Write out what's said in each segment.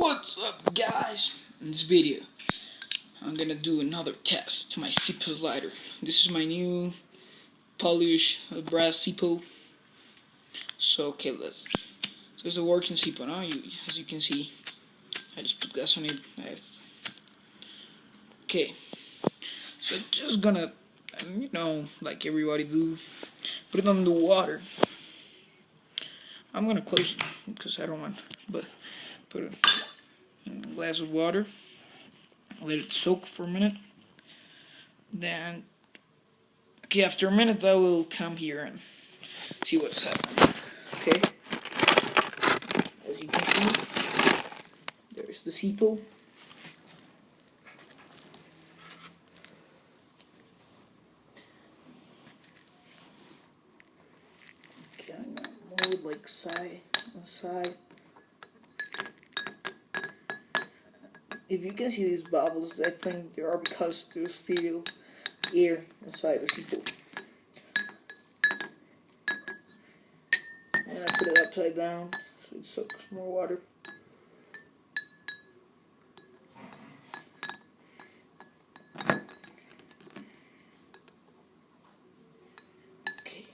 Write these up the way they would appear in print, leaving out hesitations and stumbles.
What's up, guys? In this video I'm gonna do another test to my Zippo lighter. This is my new polished brass Zippo. So okay, so it's a working Zippo now. As you can see, I just put gas on it. Okay, so just gonna, like everybody do, put it on the water. I'm gonna close it because I don't want, but put it in a glass of water. Let it soak for a minute. Then, okay, after a minute, I will come here and see what's happening. Okay, as you can see, there's the Zippo. Okay, I'm gonna move it like side on side. If you can see these bubbles, I think they are because there's still air inside the Zippo. And I put it upside down so it soaks more water. Okay.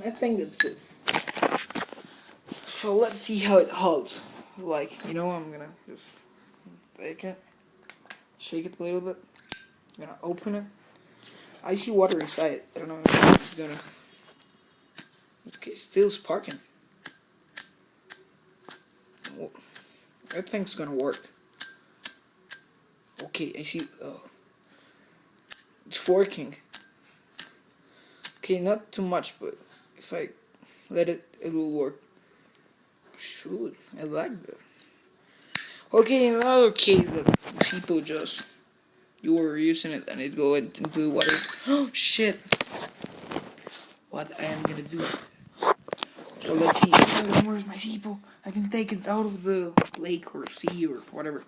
I think that's it. So let's see how it holds. Like, I'm gonna just take it, shake it a little bit. I'm gonna open it. I see water inside. I don't know if it's gonna. Okay, still sparking. I think it's gonna work. Okay, I see. Oh, it's working. Okay, not too much, but if I let it, it will work. Shoot, I like that. Okay, in another case, the people you were using it and it go into the water. Oh shit! What I am gonna do? So let's see. Where's my Zippo? I can take it out of the lake or sea or whatever.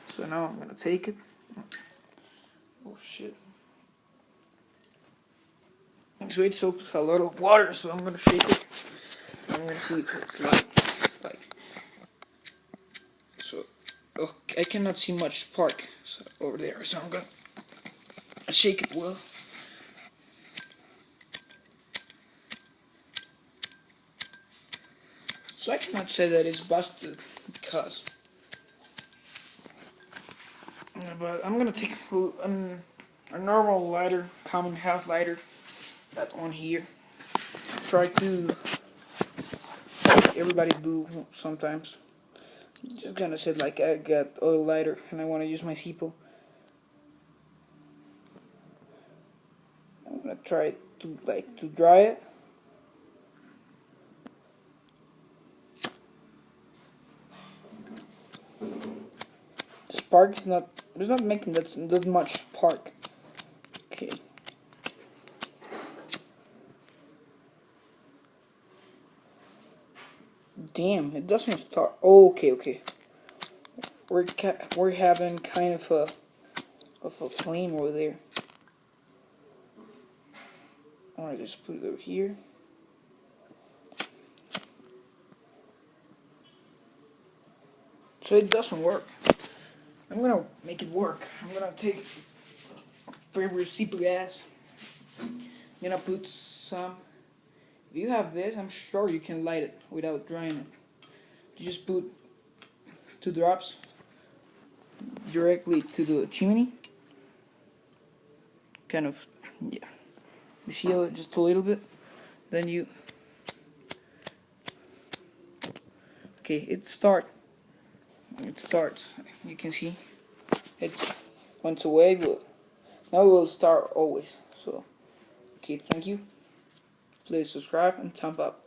So now I'm gonna take it. Oh shit! So it soaks a lot of water, so I'm gonna shake it. I'm gonna see if it's like. So, oh, I cannot see much spark over there, so I'm gonna shake it well. So I cannot say that it's busted because, but I'm gonna take a normal lighter, common house lighter, that one here. Try to, like everybody do sometimes. Just gonna say like I got oil lighter and I want to use my Zippo. I'm gonna try to dry it. Spark is not. It's not making that much spark. Okay. Damn, it doesn't start. Oh, okay. We're having kind of a flame over there. I'm gonna just put it over here. So it doesn't work. I'm gonna make it work. I'm gonna take favorite Zippo gas. I'm gonna put some. If you have this, I'm sure you can light it without drying it. You just put 2 drops directly to the chimney. Kind of, yeah. You seal it just a little bit. Then you. Okay, it starts. You can see it went away, but now it will start always. So, okay, thank you. Please subscribe and thumb up.